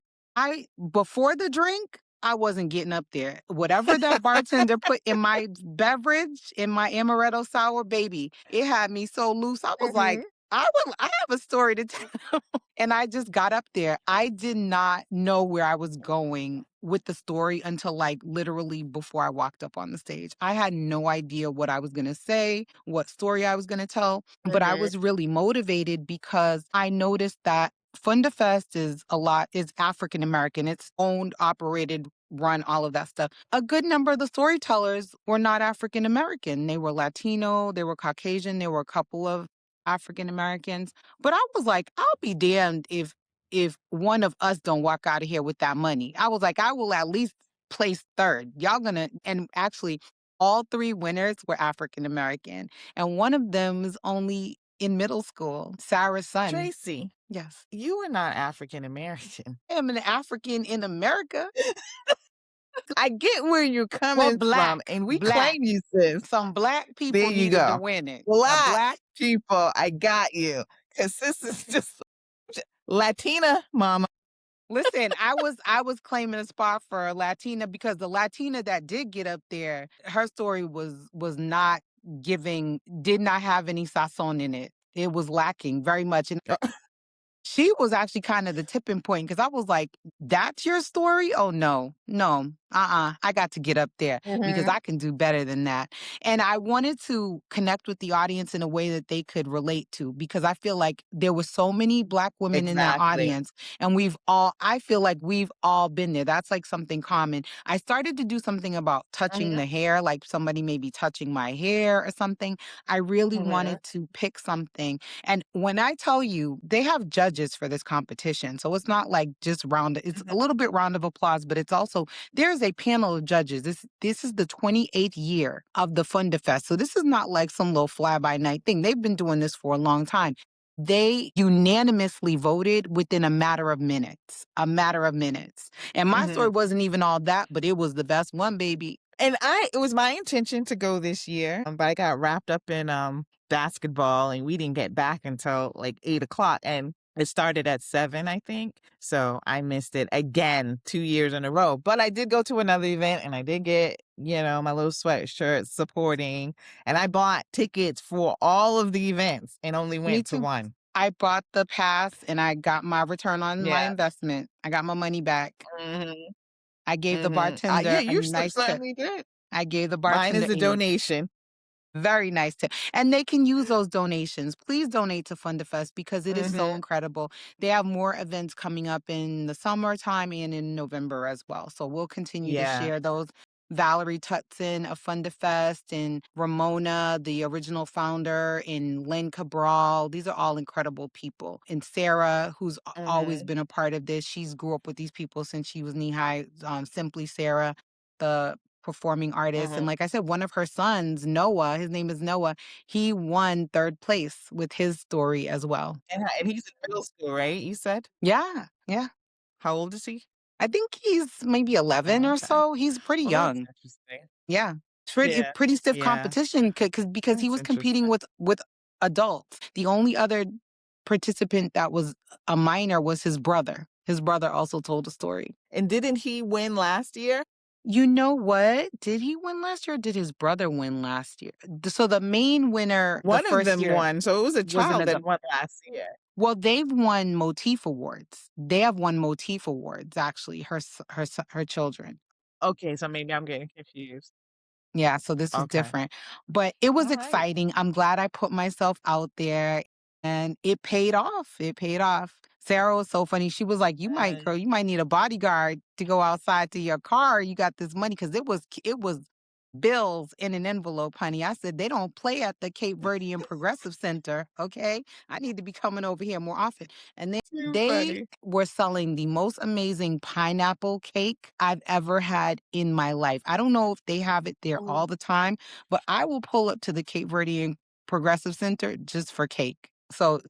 [SPEAKER 2] before the drink, I wasn't getting up there. Whatever that bartender put in my beverage, in my amaretto sour, baby, it had me so loose. I was like,
[SPEAKER 1] Mhm.
[SPEAKER 2] I have a story to tell. And I just got up there. I did not know where I was going with the story until like literally before I walked up on the stage. I had no idea what I was going to say, what story I was going to tell, but I
[SPEAKER 1] Mhm.
[SPEAKER 2] was really motivated because I noticed that Funda Fest is African American. It's owned, operated, run, all of that stuff. A good number of the storytellers were not African American. They were Latino, they were Caucasian, there were a couple of African Americans. But I was like, I'll be damned if one of us don't walk out of here with that money. I was like, I will at least place third. Y'all gonna and actually all 3 winners were African American. And one of them is only in middle school, Sarah's son.
[SPEAKER 1] Tracy,
[SPEAKER 2] Yes.
[SPEAKER 1] you are not African American.
[SPEAKER 2] I am an African in America.
[SPEAKER 1] I get where you're
[SPEAKER 2] Well,
[SPEAKER 1] coming from,
[SPEAKER 2] black,
[SPEAKER 1] and we
[SPEAKER 2] black.
[SPEAKER 1] claim you, sis.
[SPEAKER 2] Some black
[SPEAKER 1] There
[SPEAKER 2] people
[SPEAKER 1] you
[SPEAKER 2] needed to
[SPEAKER 1] go.
[SPEAKER 2] win it. A
[SPEAKER 1] Black
[SPEAKER 2] black.
[SPEAKER 1] people, I got you. Because this is just Latina mama.
[SPEAKER 2] Listen, I was claiming a spot for a Latina because the Latina that did get up there, her story was not did not have any sazon in it. It was lacking very much. And She was actually kind of the tipping point because I was like, "That's your story? Oh, no. No. I got to get up there because
[SPEAKER 1] Mhm.
[SPEAKER 2] I can do better than that." And I wanted to connect with the audience in a way that they could relate to because I feel like there were so many Black women in that
[SPEAKER 1] Exactly.
[SPEAKER 2] audience, and I feel like we've all been there. That's like something common. I started to do something about touching
[SPEAKER 1] Mhm,
[SPEAKER 2] the hair, like somebody maybe touching my hair or something. I really
[SPEAKER 1] mhm,
[SPEAKER 2] wanted to pick something, and when I tell you, they have judges for this competition. So it's not like just it's
[SPEAKER 1] mhm,
[SPEAKER 2] a little bit round of applause, but it's also there's a panel of judges. This is the 28th year of the Funda Fest. So this is not like some little fly by night thing. They've been doing this for a long time. They unanimously voted within a matter of minutes. A matter of minutes. And my story
[SPEAKER 1] mhm.
[SPEAKER 2] wasn't even all that, but it was the best one, baby.
[SPEAKER 1] And it was my intention to go this year, but I got wrapped up in, basketball, and we didn't get back until, like, 8 o'clock, and it started at 7, I think, so I missed it again 2 years in a row, but I did go to another event, and I did get, my little sweatshirt supporting, and I bought tickets for all of the events and only
[SPEAKER 2] Me
[SPEAKER 1] went to
[SPEAKER 2] too.
[SPEAKER 1] one.
[SPEAKER 2] I bought the pass and I got my return on my
[SPEAKER 1] Yeah.
[SPEAKER 2] investment. I got my money back.
[SPEAKER 1] Mhm,
[SPEAKER 2] I gave the
[SPEAKER 1] mhm. Yeah,
[SPEAKER 2] bartender a
[SPEAKER 1] you
[SPEAKER 2] nice tip.
[SPEAKER 1] certainly did.
[SPEAKER 2] I gave the
[SPEAKER 1] Mine
[SPEAKER 2] bartender
[SPEAKER 1] is a
[SPEAKER 2] a
[SPEAKER 1] donation.
[SPEAKER 2] very nice tip. And they can use those donations. Please donate to FundaFest because it is so
[SPEAKER 1] Mhm.
[SPEAKER 2] incredible. They have more events coming up in the summertime and in November as well. So we'll continue to
[SPEAKER 1] Yeah.
[SPEAKER 2] share those. Valerie Tutson of FundaFest and Ramona, the original founder, and Lynn Cabral. These are all incredible people. And Sarah, who's always
[SPEAKER 1] Mhm,
[SPEAKER 2] been a part of this. She's grew up with these people since she was knee high. Simply Sarah, the performing artist. And
[SPEAKER 1] mhm.
[SPEAKER 2] like I said, one of her sons, Noah, his name is Noah, he won third place with his story as well.
[SPEAKER 1] And he's in middle school, right, you said?
[SPEAKER 2] Yeah, yeah.
[SPEAKER 1] How old is he?
[SPEAKER 2] I think he's maybe 11
[SPEAKER 1] Oh,
[SPEAKER 2] or
[SPEAKER 1] okay.
[SPEAKER 2] so. He's pretty
[SPEAKER 1] Well, that's
[SPEAKER 2] young.
[SPEAKER 1] interesting.
[SPEAKER 2] Yeah.
[SPEAKER 1] Yeah,
[SPEAKER 2] Pretty stiff
[SPEAKER 1] yeah,
[SPEAKER 2] competition because he
[SPEAKER 1] that's
[SPEAKER 2] was competing
[SPEAKER 1] interesting.
[SPEAKER 2] with adults. The only other participant that was a minor was his brother. His brother also told a story.
[SPEAKER 1] And didn't he win last year?
[SPEAKER 2] You know what? Did he win last year or did his brother win last year? So the main winner the
[SPEAKER 1] One of
[SPEAKER 2] first
[SPEAKER 1] them
[SPEAKER 2] year
[SPEAKER 1] won, so it was a
[SPEAKER 2] was an
[SPEAKER 1] child that
[SPEAKER 2] adult.
[SPEAKER 1] won last year.
[SPEAKER 2] Well, they've won motif awards. They have won motif awards, actually, her children.
[SPEAKER 1] Okay, so maybe I'm getting confused.
[SPEAKER 2] Yeah, so this was
[SPEAKER 1] Okay.
[SPEAKER 2] different. But it was
[SPEAKER 1] Alright.
[SPEAKER 2] exciting. I'm glad I put myself out there and it paid off. It paid off. Sarah was so funny. She was like,
[SPEAKER 1] And
[SPEAKER 2] girl, you might need a bodyguard to go outside to your car. You got this money." Because it was bills in an envelope, honey. I said, they don't play at the Cape Verdean Progressive Center. Okay. I need to be coming over here more often. And then
[SPEAKER 1] too
[SPEAKER 2] they
[SPEAKER 1] funny.
[SPEAKER 2] were selling the most amazing pineapple cake I've ever had in my life. I don't know if they have it there all
[SPEAKER 1] Mhm.
[SPEAKER 2] the time, but I will pull up to the Cape Verdean Progressive Center just for cake. So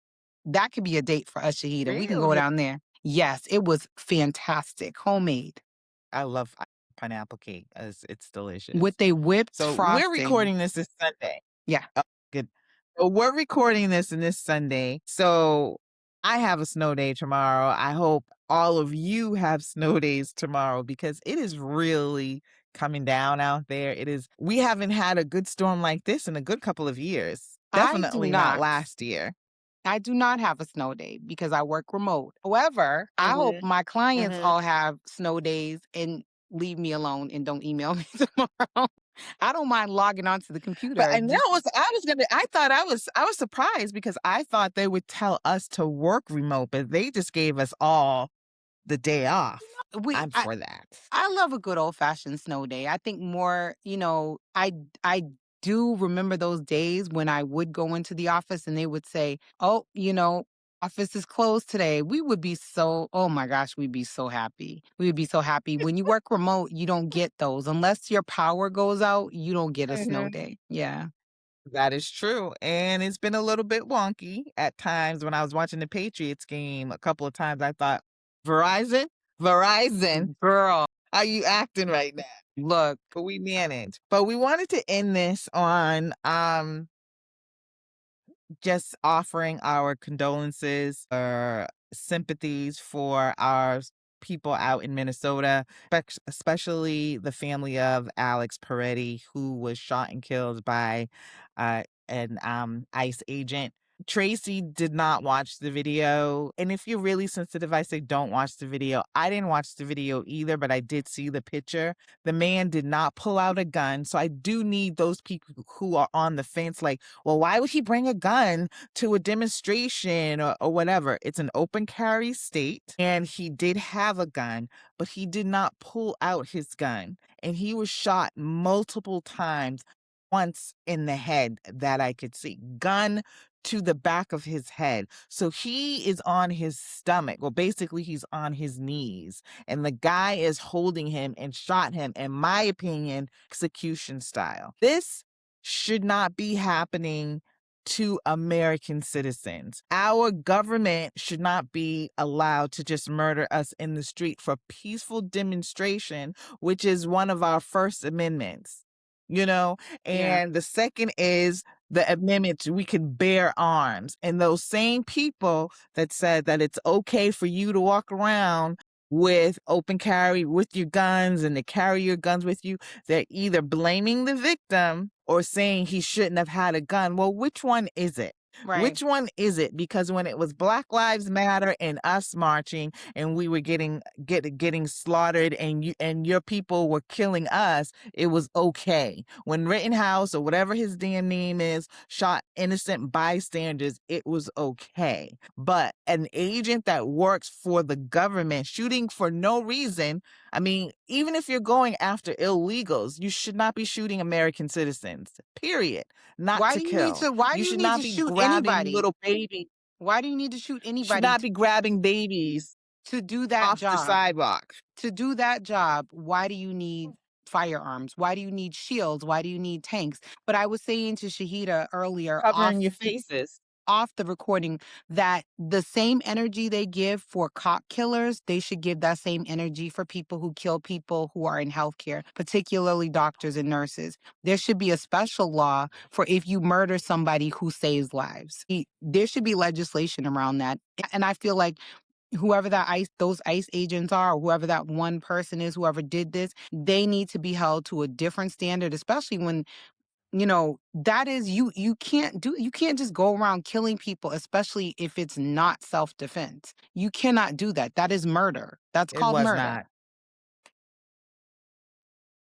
[SPEAKER 2] that could be a date for us, Shahida. We can go
[SPEAKER 1] Really?
[SPEAKER 2] down there. Yes, it was fantastic. Homemade
[SPEAKER 1] I love pineapple cake, it's delicious.
[SPEAKER 2] with a whipped
[SPEAKER 1] So, we're
[SPEAKER 2] frosting.
[SPEAKER 1] recording this Sunday.
[SPEAKER 2] Yeah.
[SPEAKER 1] Oh, good. So we're recording this Sunday. So I have a snow day tomorrow. I hope all of you have snow days tomorrow because it is really coming down out there. It is. We haven't had a good storm like this in a good couple of years.
[SPEAKER 2] I do
[SPEAKER 1] Definitely not
[SPEAKER 2] not.
[SPEAKER 1] last year.
[SPEAKER 2] I do not have a snow day because I work remote. However, I hope
[SPEAKER 1] Mhm.
[SPEAKER 2] my clients
[SPEAKER 1] Mhm.
[SPEAKER 2] all have snow days and leave me alone and don't email me tomorrow. I don't mind logging onto the
[SPEAKER 1] But
[SPEAKER 2] computer.
[SPEAKER 1] and that
[SPEAKER 2] Just
[SPEAKER 1] was I was surprised because I thought they would tell us to work remote, but they just gave us all the day off.
[SPEAKER 2] we
[SPEAKER 1] I'm for that.
[SPEAKER 2] I love a good old fashioned snow day. I think more, I do remember those days when I would go into the office and they would say, "Oh, office is closed today." We would be so, oh my gosh, we'd be so happy. We would be so happy. When you work remote, you don't get those. Unless your power goes out, you don't get a snow
[SPEAKER 1] Mhm.
[SPEAKER 2] day. Yeah.
[SPEAKER 1] That is true, and it's been a little bit wonky at times when I was watching the Patriots game a couple of times, I thought, "Verizon? Verizon,
[SPEAKER 2] Girl,
[SPEAKER 1] how you acting right now?"
[SPEAKER 2] look,
[SPEAKER 1] But we managed. But we wanted to end this on, just offering our condolences or sympathies for our people out in Minnesota, especially the family of Alex Peretti, who was shot and killed by an ICE agent. Tracy did not watch the video, and if you're really sensitive, I say don't watch the video. I didn't watch the video either, but I did see the picture. The man did not pull out a gun, so I do need those people who are on the fence like, "Well, why would he bring a gun to a demonstration or whatever?" It's an open carry state, and he did have a gun, but he did not pull out his gun, and he was shot multiple times, once in the head that I could see. Gun to the back of his head. So he is on his stomach. Well, basically, he's on his knees, and the guy is holding him and shot him, in my opinion, execution style. This should not be happening to American citizens. Our government should not be allowed to just murder us in the street for peaceful demonstration, which is one of our First Amendments. You know,
[SPEAKER 2] Yeah.
[SPEAKER 1] and the second is the amendment we can bear arms. And those same people that said that it's okay for you to walk around with open carry with your guns and to carry your guns with you, they're either blaming the victim or saying he shouldn't have had a gun. Well, which one is it?
[SPEAKER 2] Right.
[SPEAKER 1] Which one is it? Because when it was Black Lives Matter and us marching and we were getting slaughtered and your people were killing us, it was okay. When Rittenhouse or whatever his damn name is shot innocent bystanders, it was okay. But an agent that works for the government shooting for no reason, I mean, even if you're going after illegals, you should not be shooting American citizens, period. Not to kill.
[SPEAKER 2] Why do
[SPEAKER 1] You
[SPEAKER 2] you
[SPEAKER 1] should
[SPEAKER 2] need
[SPEAKER 1] not
[SPEAKER 2] to
[SPEAKER 1] be
[SPEAKER 2] shoot
[SPEAKER 1] grabbing
[SPEAKER 2] anybody?
[SPEAKER 1] little baby
[SPEAKER 2] Why do you need to shoot
[SPEAKER 1] should
[SPEAKER 2] anybody
[SPEAKER 1] not be grabbing babies
[SPEAKER 2] to do that
[SPEAKER 1] off the
[SPEAKER 2] job?
[SPEAKER 1] sidewalk,
[SPEAKER 2] To do that job, why do you need firearms? Why do you need shields? Why do you need tanks? But I was saying to Shahida earlier
[SPEAKER 1] covering your faces.
[SPEAKER 2] off the recording that the same energy they give for cop killers, they should give that same energy for people who kill people who are in healthcare, particularly doctors and nurses. There should be a special law for if you murder somebody who saves lives. There should be legislation around that. And I feel like whoever those ICE agents are, or whoever that one person is, whoever did this, they need to be held to a different standard, especially when that is you can't just go around killing people, especially if it's not self-defense. You cannot do that. That is murder. That's
[SPEAKER 1] It
[SPEAKER 2] called
[SPEAKER 1] was
[SPEAKER 2] murder.
[SPEAKER 1] not.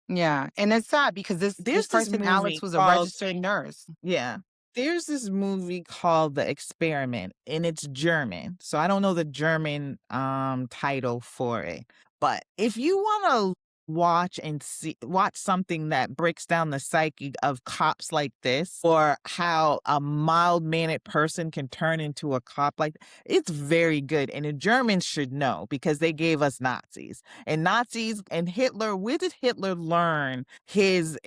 [SPEAKER 2] Yeah, and it's sad because this
[SPEAKER 1] There's this
[SPEAKER 2] person, Alex,
[SPEAKER 1] movie
[SPEAKER 2] was a
[SPEAKER 1] called
[SPEAKER 2] registered nurse.
[SPEAKER 1] Yeah. There's this movie called The Experiment, and it's German. So I don't know the German title for it. But if you want to watch something that breaks down the psyche of cops like this, or how a mild-mannered person can turn into a cop it's very good. And the Germans should know because they gave us Nazis. And Nazis and Hitler, where did Hitler learn his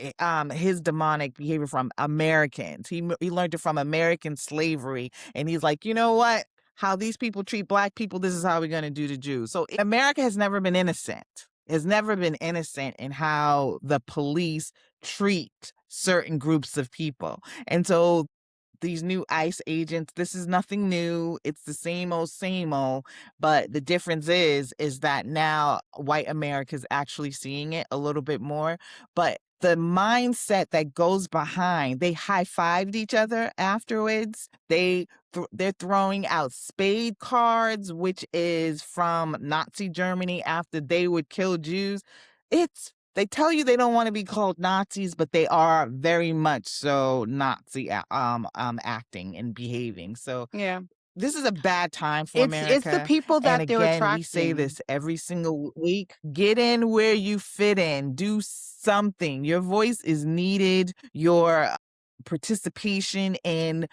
[SPEAKER 1] demonic behavior from? Americans. He learned it from American slavery, and he's like, you know what? How these people treat black people, this is how we're going to do the Jews. So America has never been innocent. Has never been innocent in how the police treat certain groups of people. And so these new ICE agents, this is nothing new. It's the same old, but the difference is that now white America is actually seeing it a little bit more. But the mindset that goes behind, they high-fived each other afterwards. They're throwing out spade cards, which is from Nazi Germany after they would kill Jews. They tell you they don't want to be called Nazis, but they are very much so Nazi acting and behaving. So
[SPEAKER 2] Yeah.
[SPEAKER 1] this is a bad time for
[SPEAKER 2] It's the
[SPEAKER 1] America.
[SPEAKER 2] people
[SPEAKER 1] And
[SPEAKER 2] that they're
[SPEAKER 1] again, we say
[SPEAKER 2] attracting.
[SPEAKER 1] this every single week. Get in where you fit in. Do something. Your voice is needed. Your participation in,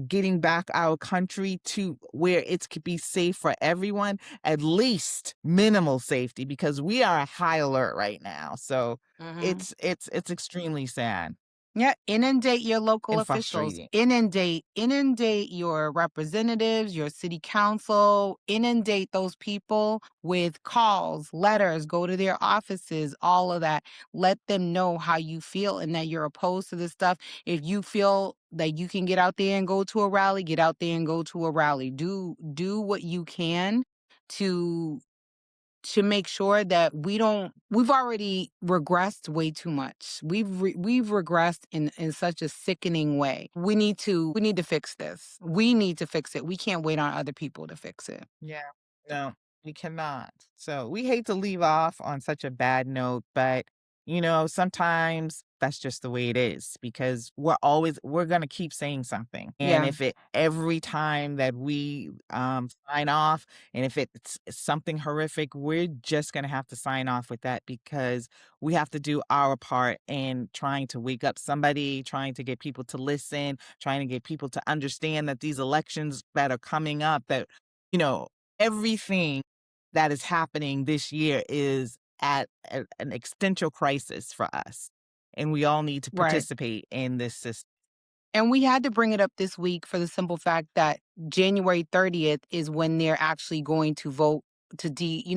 [SPEAKER 1] getting back our country to where it could be safe for everyone, at least minimal safety, because we are a high alert right now. So
[SPEAKER 2] Mhm.
[SPEAKER 1] it's extremely sad
[SPEAKER 2] Yeah, inundate your local
[SPEAKER 1] and
[SPEAKER 2] officials.
[SPEAKER 1] frustrating.
[SPEAKER 2] Inundate your representatives, your city council, inundate those people with calls, letters, go to their offices, all of that. Let them know how you feel and that you're opposed to this stuff. If you feel that you can get out there and go to a rally, get out there and go to a rally. Do what you can to to make sure that we've already regressed way too much. We've regressed in such a sickening way. We need to fix this. We need to fix it. We can't wait on other people to fix it.
[SPEAKER 1] Yeah. No, we cannot. So we hate to leave off on such a bad note, but sometimes that's just the way it is because we're gonna keep saying something. And
[SPEAKER 2] Yeah,
[SPEAKER 1] if it every time that we sign off and if it's something horrific, we're just gonna have to sign off with that because we have to do our part in trying to wake up somebody, trying to get people to listen, trying to get people to understand that these elections that are coming up that you know, everything that is happening this year is at an existential crisis for us, and we all need to
[SPEAKER 2] right.
[SPEAKER 1] participate in this system.
[SPEAKER 2] And we had to bring it up this week for the simple fact that January 30th is when they're actually going to vote to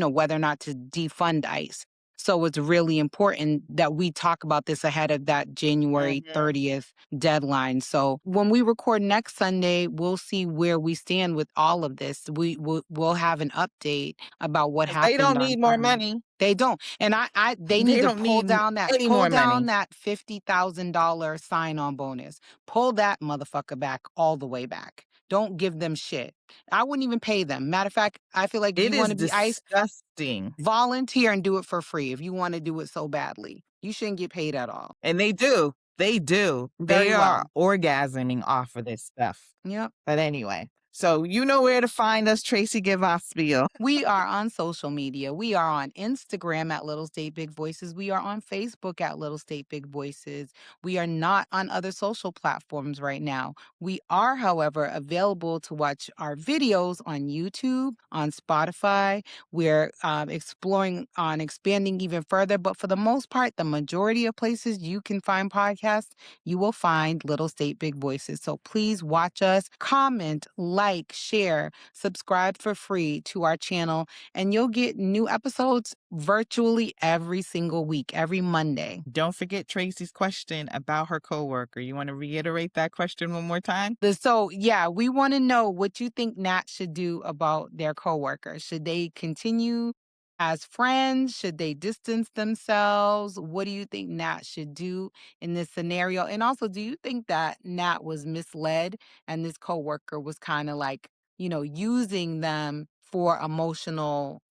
[SPEAKER 2] whether or not to defund ICE. So it's really important that we talk about this ahead of that January
[SPEAKER 1] Mhm.
[SPEAKER 2] 30th deadline. So when we record next Sunday, we'll see where we stand with all of this. We'll have an update about what
[SPEAKER 1] 'Cause they
[SPEAKER 2] happened
[SPEAKER 1] don't
[SPEAKER 2] on
[SPEAKER 1] need more
[SPEAKER 2] Friday.
[SPEAKER 1] money.
[SPEAKER 2] They don't. And they need
[SPEAKER 1] They
[SPEAKER 2] to
[SPEAKER 1] don't need any
[SPEAKER 2] pull
[SPEAKER 1] more
[SPEAKER 2] down
[SPEAKER 1] money.
[SPEAKER 2] that $50,000 sign-on bonus. Pull that motherfucker back all the way back. Don't give them shit. I wouldn't even pay them. Matter of fact, I feel like if
[SPEAKER 1] It
[SPEAKER 2] you
[SPEAKER 1] is
[SPEAKER 2] want to be ICE,
[SPEAKER 1] disgusting,
[SPEAKER 2] volunteer and do it for free if you want to do it so badly. You shouldn't get paid at all.
[SPEAKER 1] and they do. They do.
[SPEAKER 2] Very
[SPEAKER 1] They are
[SPEAKER 2] well.
[SPEAKER 1] orgasming off of this stuff.
[SPEAKER 2] Yep.
[SPEAKER 1] But anyway, so you know where to find us, Tracy. Give our spiel.
[SPEAKER 2] We are on social media. We are on Instagram at Little State Big Voices. We are on Facebook at Little State Big Voices. We are not on other social platforms right now. We are, however, available to watch our videos on YouTube, on Spotify. We're exploring on expanding even further, but for the most part, the majority of places you can find podcasts, you will find Little State Big Voices. So please watch us, comment, like, share, subscribe for free to our channel, and you'll get new episodes virtually every single week, every Monday.
[SPEAKER 1] Don't forget Tracy's question about her coworker. You want to reiterate that question one more time?
[SPEAKER 2] So yeah, we want to know what you think Nat should do about their coworkers. Should they continue as friends? Should they distance themselves? What do you think Nat should do in this scenario? And also, do you think that Nat was misled and this coworker was kind of like, using them for an emotional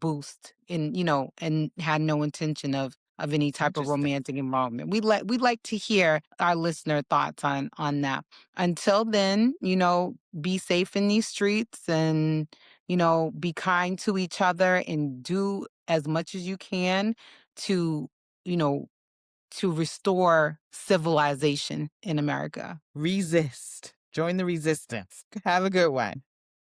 [SPEAKER 2] boost and had no intention of any type of
[SPEAKER 1] Interesting.
[SPEAKER 2] romantic involvement. We'd like to hear our listener thoughts on that. Until then, be safe in these streets and be kind to each other and do as much as you can to, you know, to restore civilization in America.
[SPEAKER 1] Resist. Join the resistance. Have a good one.